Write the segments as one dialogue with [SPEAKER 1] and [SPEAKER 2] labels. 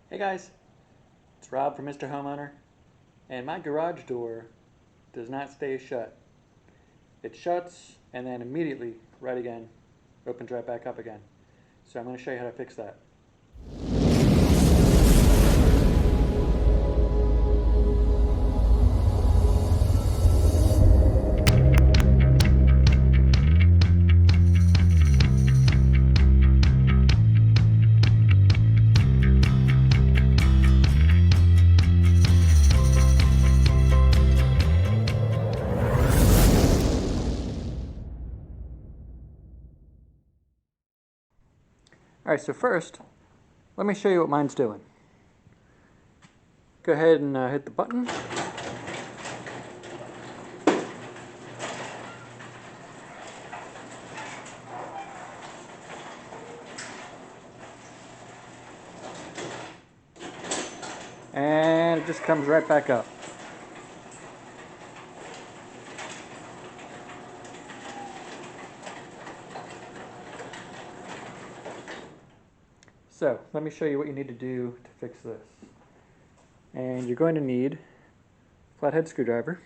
[SPEAKER 1] Hey guys, it's Rob from Mr. Homeowner, and my garage door does not stay shut. It shuts and then immediately, right again, opens right back up again. So I'm going to show you how to fix that. Alright, so first, let me show you what mine's doing. Go ahead and hit the button. And it just comes right back up. So, let me show you what you need to do to fix this. And you're going to need a flathead screwdriver.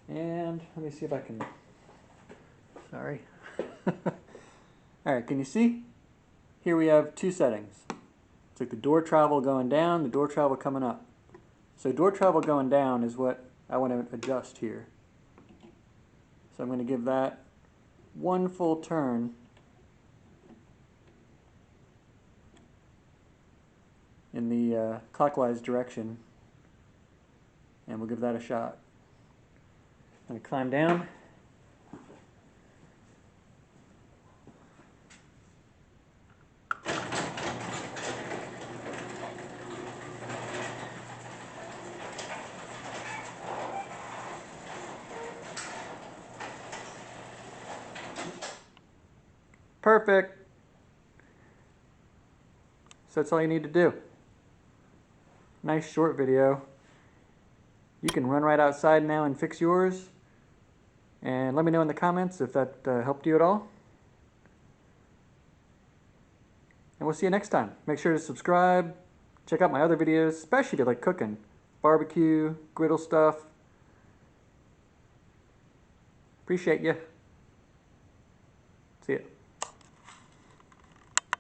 [SPEAKER 1] And let me see if I can, sorry. Alright, can you see? Here we have two settings. It's like the door travel going down, the door travel coming up. So door travel going down is what I want to adjust here. So I'm going to give that one full turn. In the clockwise direction. And we'll give that a shot. I'm going to climb down. Perfect. So that's all you need to do. Nice short video. You can run right outside now and fix yours. And let me know in the comments if that helped you at all. And we'll see you next time. Make sure to subscribe. Check out my other videos, especially if you like cooking. Barbecue, griddle stuff. Appreciate you. See ya.